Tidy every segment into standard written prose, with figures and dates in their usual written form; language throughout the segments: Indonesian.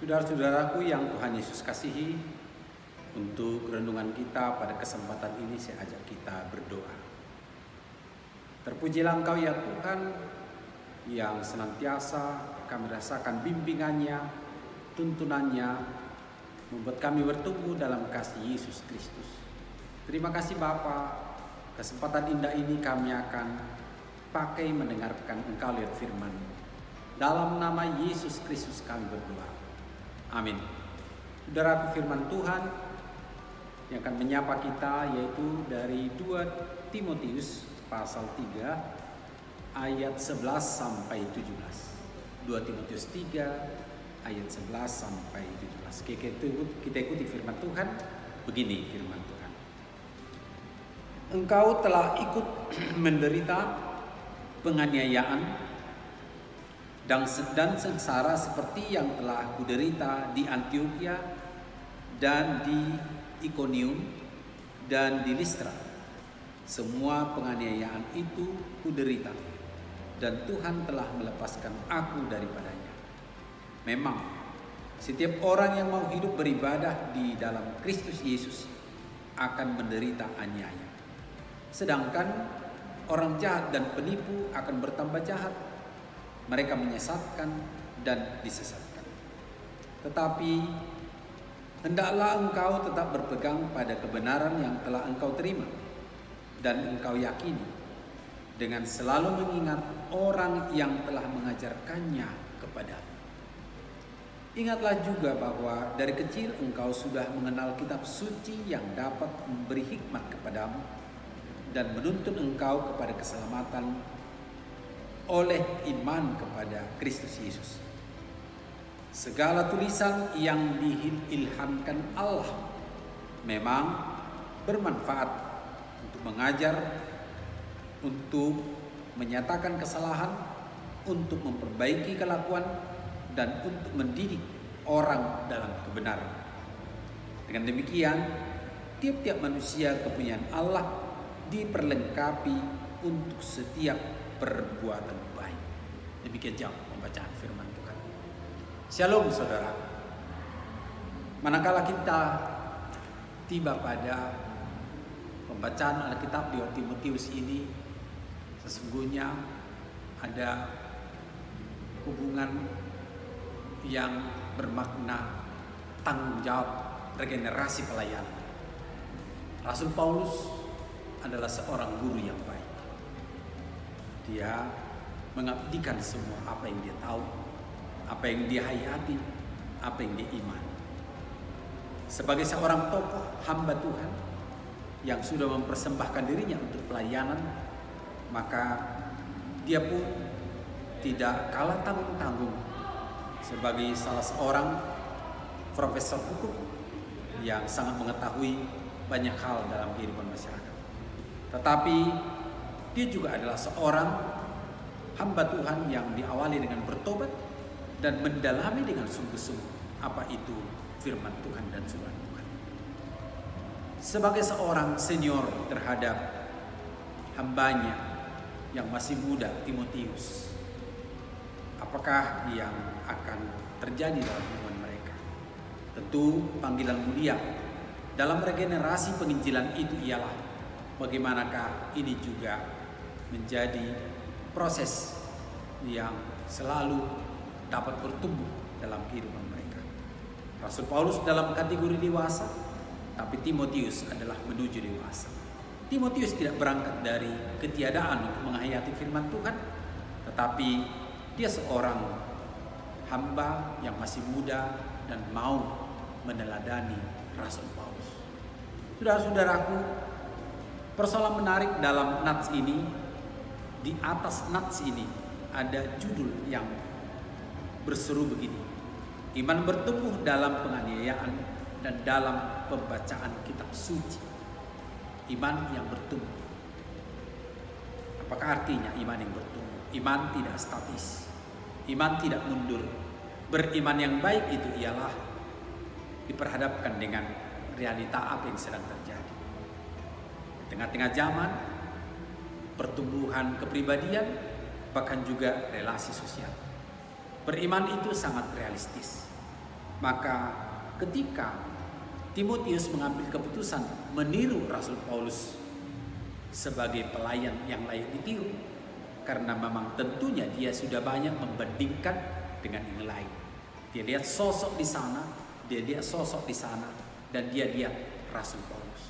Saudara-saudaraku yang Tuhan Yesus kasihi, untuk renungan kita pada kesempatan ini saya ajak kita berdoa. Terpujilah Engkau ya Tuhan, yang senantiasa kami rasakan bimbingannya, tuntunannya, membuat kami bertumbuh dalam kasih Yesus Kristus. Terima kasih Bapa, kesempatan indah ini kami akan pakai mendengarkan Engkau lihat firman. Dalam nama Yesus Kristus kami berdoa. Amin. Saudara, firman Tuhan yang akan menyapa kita yaitu dari 2 Timotius pasal 3 ayat 11 sampai 17. 2 Timotius 3 ayat 11 sampai 17. Kita ikuti firman Tuhan. Begini firman Tuhan. Engkau telah ikut menderita penganiayaan dan sengsara seperti yang telah kuderita di Antiokhia dan di Ikonium dan di Listra. Semua penganiayaan itu kuderita, dan Tuhan telah melepaskan aku daripadanya. Memang setiap orang yang mau hidup beribadah di dalam Kristus Yesus akan menderita aniaya. Sedangkan orang jahat dan penipu akan bertambah jahat. Mereka menyesatkan dan disesatkan. Tetapi hendaklah engkau tetap berpegang pada kebenaran yang telah engkau terima dan engkau yakini, dengan selalu mengingat orang yang telah mengajarkannya kepadamu. Ingatlah juga bahwa dari kecil engkau sudah mengenal kitab suci yang dapat memberi hikmat kepadamu dan menuntun engkau kepada keselamatan oleh iman kepada Kristus Yesus. Segala tulisan yang diilhamkan Allah memang bermanfaat untuk mengajar, untuk menyatakan kesalahan, untuk memperbaiki kelakuan, dan untuk mendidik orang dalam kebenaran. Dengan demikian, tiap-tiap manusia kepunyaan Allah diperlengkapi untuk setiap perbuatan baik. Demikian jauh pembacaan firman Tuhan. Shalom saudara. Manakala kita tiba pada pembacaan Alkitab di 2 Timotius ini, sesungguhnya ada hubungan yang bermakna tanggung jawab regenerasi pelayanan. Rasul Paulus adalah seorang guru yang baik. Dia mengabdikan semua apa yang dia tahu, apa yang dia hayati, apa yang dia imani. Sebagai seorang tokoh hamba Tuhan yang sudah mempersembahkan dirinya untuk pelayanan, maka dia pun tidak kalah tanggung-tanggung sebagai salah seorang profesor hukum yang sangat mengetahui banyak hal dalam kehidupan masyarakat. Tetapi dia juga adalah seorang hamba Tuhan yang diawali dengan bertobat dan mendalami dengan sungguh-sungguh apa itu firman Tuhan dan surat Tuhan. Sebagai seorang senior terhadap hambanya yang masih muda, Timotius, apakah yang akan terjadi dalam hubungan mereka? Tentu panggilan mulia dalam regenerasi penginjilan itu ialah bagaimanakah ini juga menjadi proses yang selalu dapat bertumbuh dalam kehidupan mereka. Rasul Paulus dalam kategori dewasa, tapi Timotius adalah menuju dewasa. Timotius tidak berangkat dari ketiadaan untuk menghayati firman Tuhan, tetapi dia seorang hamba yang masih muda dan mau meneladani Rasul Paulus. Saudara-saudaraku, persoalan menarik dalam nats ini, di atas nats ini ada judul yang berseru begini: iman bertumbuh dalam penganiayaan dan dalam pembacaan kitab suci. Iman yang bertumbuh. Apakah artinya iman yang bertumbuh? Iman tidak statis. Iman tidak mundur. Beriman yang baik itu ialah diperhadapkan dengan realita apa yang sedang terjadi. Di tengah-tengah zaman, pertumbuhan kepribadian, bahkan juga relasi sosial. Beriman itu sangat realistis. Maka ketika Timotius mengambil keputusan meniru Rasul Paulus sebagai pelayan yang layak ditiru, karena memang tentunya dia sudah banyak membandingkan dengan yang lain. Dia lihat sosok di sana, dia lihat sosok di sana, dan dia lihat Rasul Paulus.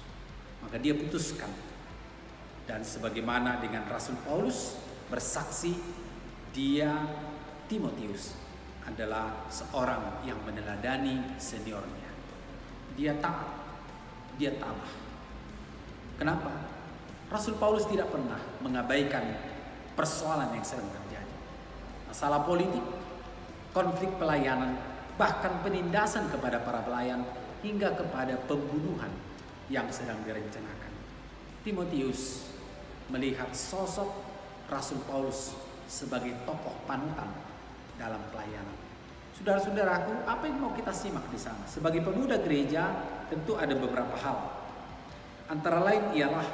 Maka dia putuskan, dan sebagaimana dengan Rasul Paulus bersaksi, dia Timotius adalah seorang yang meneladani seniornya. Dia taat, dia tabah. Kenapa? Rasul Paulus tidak pernah mengabaikan persoalan yang sedang terjadi. Masalah politik, konflik pelayanan, bahkan penindasan kepada para pelayan, hingga kepada pembunuhan yang sedang direncanakan. Timotius melihat sosok Rasul Paulus sebagai tokoh panutan dalam pelayanan. Saudara-saudaraku, apa yang mau kita simak di sana? Sebagai pemuda gereja, tentu ada beberapa hal. Antara lain ialah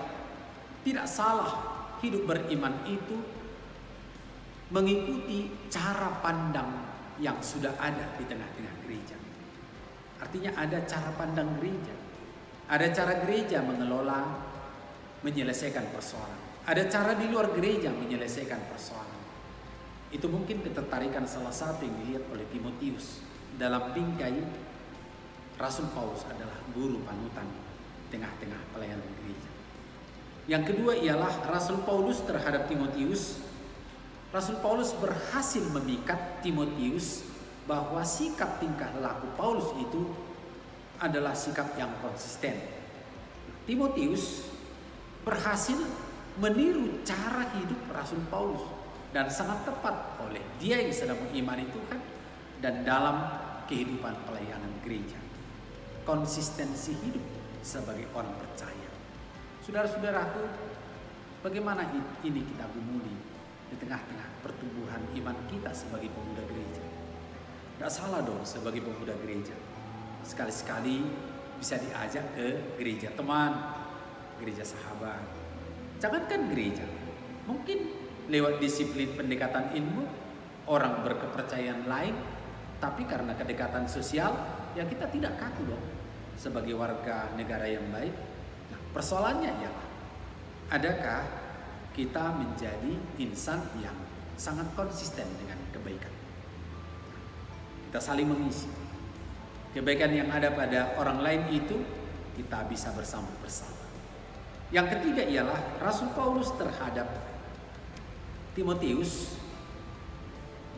tidak salah hidup beriman itu mengikuti cara pandang yang sudah ada di tengah-tengah gereja. Artinya ada cara pandang gereja. Ada cara gereja mengelola, menyelesaikan persoalan. Ada cara di luar gereja menyelesaikan persoalan. Itu mungkin ketertarikan salah satu yang dilihat oleh Timotius dalam bingkai Rasul Paulus adalah guru panutan tengah-tengah pelayanan gereja. Yang kedua ialah Rasul Paulus terhadap Timotius. Rasul Paulus berhasil memikat Timotius bahwa sikap tingkah laku Paulus itu adalah sikap yang konsisten. Timotius berhasil meniru cara hidup Rasul Paulus dan sangat tepat oleh dia yang sedang mengimani Tuhan dan dalam kehidupan pelayanan gereja. Konsistensi hidup sebagai orang percaya. Saudara-saudaraku, bagaimana ini kita gumuli di tengah-tengah pertumbuhan iman kita sebagai pemuda gereja? Tidak salah dong sebagai pemuda gereja. Sekali-sekali bisa diajak ke gereja teman, gereja sahabat. Jangankan gereja, mungkin lewat disiplin pendekatan ilmu, orang berkepercayaan lain, tapi karena kedekatan sosial, ya kita tidak kaku dong sebagai warga negara yang baik. Nah, persoalannya ialah, adakah kita menjadi insan yang sangat konsisten dengan kebaikan? Kita saling mengisi. Kebaikan yang ada pada orang lain itu kita bisa bersama. Yang ketiga ialah Rasul Paulus terhadap Timotius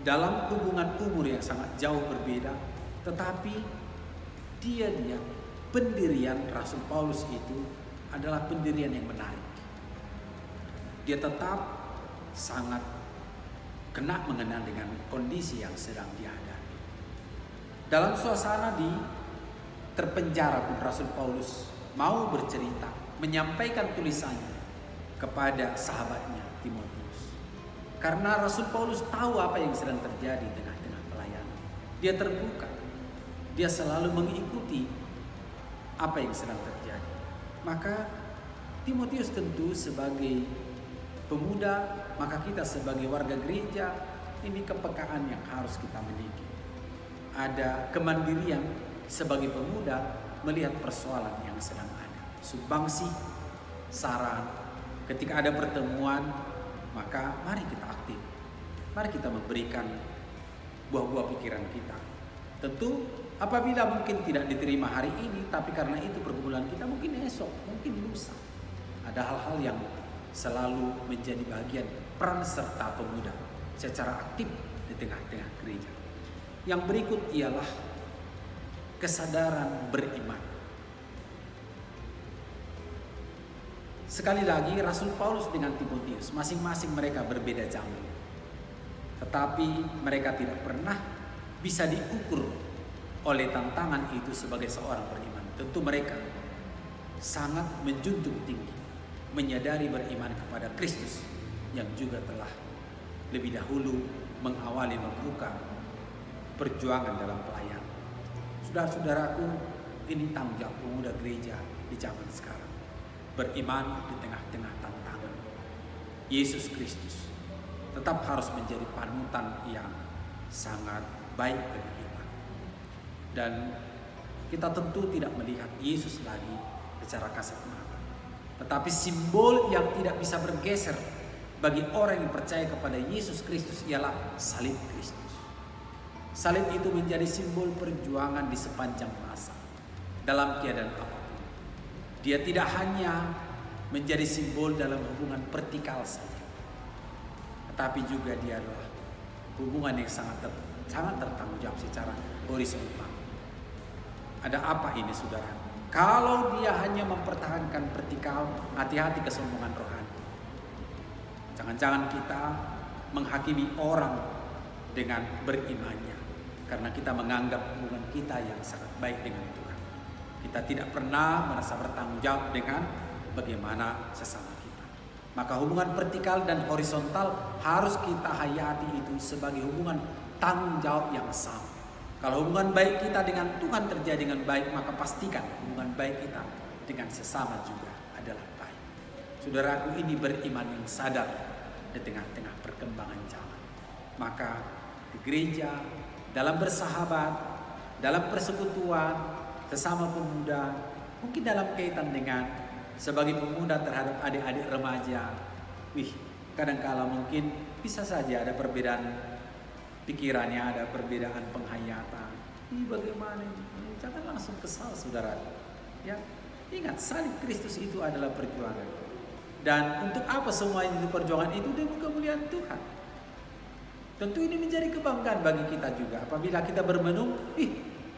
dalam hubungan umur yang sangat jauh berbeda, tetapi dia lihat pendirian Rasul Paulus itu adalah pendirian yang menarik. Dia tetap sangat kena mengenal dengan kondisi yang sedang dihadapi. Dalam suasana di terpenjara pun Rasul Paulus mau bercerita, menyampaikan tulisannya kepada sahabatnya Timotius. Karena Rasul Paulus tahu apa yang sedang terjadi di tengah-tengah pelayanan. Dia terbuka. Dia selalu mengikuti apa yang sedang terjadi. Maka Timotius tentu sebagai pemuda, maka kita sebagai warga gereja, ini kepekaan yang harus kita miliki. Ada kemandirian sebagai pemuda melihat persoalan yang sedang ada. Sumbangsi, saran, ketika ada pertemuan, maka mari kita aktif. Mari kita memberikan buah-buah pikiran kita. Tentu apabila mungkin tidak diterima hari ini, tapi karena itu pergumulan kita mungkin esok, mungkin lusa. Ada hal-hal yang selalu menjadi bagian peran serta pemuda secara aktif di tengah-tengah gereja. Yang berikut ialah kesadaran beriman. Sekali lagi Rasul Paulus dengan Timotius, masing-masing mereka berbeda zaman. Tetapi mereka tidak pernah bisa diukur oleh tantangan itu sebagai seorang beriman. Tentu mereka sangat menjunjung tinggi, menyadari beriman kepada Kristus yang juga telah lebih dahulu mengawali membuka perjuangan dalam pelayanan. Saudara-saudaraku, ini tanggung jawab pemuda gereja di zaman sekarang. Beriman di tengah-tengah tantangan. Yesus Kristus tetap harus menjadi panutan yang sangat baik bagi kita. Dan kita tentu tidak melihat Yesus lagi secara kasat mata. Tetapi simbol yang tidak bisa bergeser bagi orang yang percaya kepada Yesus Kristus ialah salib Kristus. Salib itu menjadi simbol perjuangan di sepanjang masa dalam keadaan apapun. Dia tidak hanya menjadi simbol dalam hubungan vertikal saja, tetapi juga dia adalah hubungan yang sangat tertanggung jawab secara horizontal. Ada apa ini, saudara? Kalau dia hanya mempertahankan vertikal, hati-hati kesombongan rohani. Jangan-jangan kita menghakimi orang dengan berimannya, karena kita menganggap hubungan kita yang sangat baik dengan Tuhan. Kita tidak pernah merasa bertanggung jawab dengan bagaimana sesama kita. Maka hubungan vertikal dan horizontal harus kita hayati itu sebagai hubungan tanggung jawab yang sama. Kalau hubungan baik kita dengan Tuhan terjadi dengan baik, maka pastikan hubungan baik kita dengan sesama juga adalah baik. Saudaraku, ini beriman yang sadar di tengah-tengah perkembangan zaman. Maka di gereja, dalam bersahabat, dalam persekutuan, sesama pemuda, mungkin dalam kaitan dengan sebagai pemuda terhadap adik-adik remaja, kadangkala mungkin bisa saja ada perbedaan pikirannya, ada perbedaan penghayatan. Bagaimana ini? Jangan langsung kesal, saudara. Ya, ingat, salib Kristus itu adalah perjuangan. Dan untuk apa semua itu perjuangan itu? Demi kemuliaan Tuhan. Tentu ini menjadi kebanggaan bagi kita juga. Apabila kita bermenung,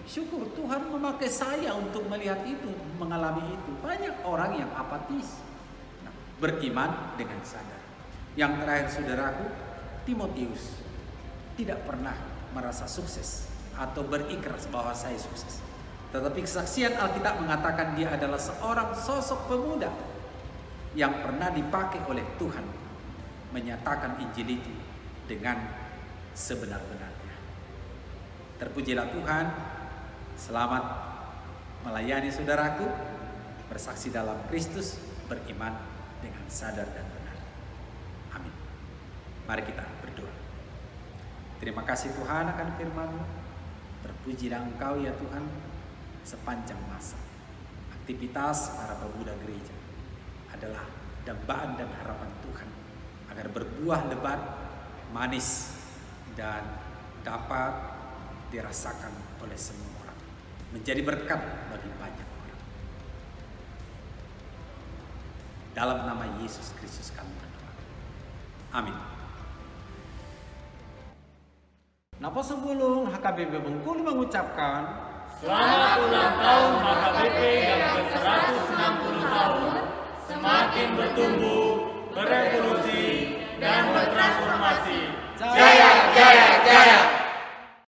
syukur Tuhan memakai saya untuk melihat itu, mengalami itu. Banyak orang yang apatis. Nah, beriman dengan sadar. Yang terakhir, saudaraku, Timotius tidak pernah merasa sukses atau berikrar bahwa saya sukses. Tetapi kesaksian Alkitab mengatakan dia adalah seorang sosok pemuda yang pernah dipakai oleh Tuhan menyatakan Injil itu dengan sebenar-benarnya. Terpujilah Tuhan. Selamat melayani saudaraku, bersaksi dalam Kristus, beriman dengan sadar dan benar. Amin. Mari kita berdoa. Terima kasih Tuhan akan firman-Mu. Terpujilah Engkau ya Tuhan, sepanjang masa aktivitas para pemuda gereja adalah dambaan dan harapan Tuhan agar berbuah lebat, manis, dan dapat dirasakan oleh semua orang, menjadi berkat bagi banyak orang. Dalam nama Yesus Kristus kami berdoa. Amin. Napa sebelum HKBP Bengkulu mengucapkan selamat ulang tahun HKBP yang ke-160 tahun, semakin bertumbuh,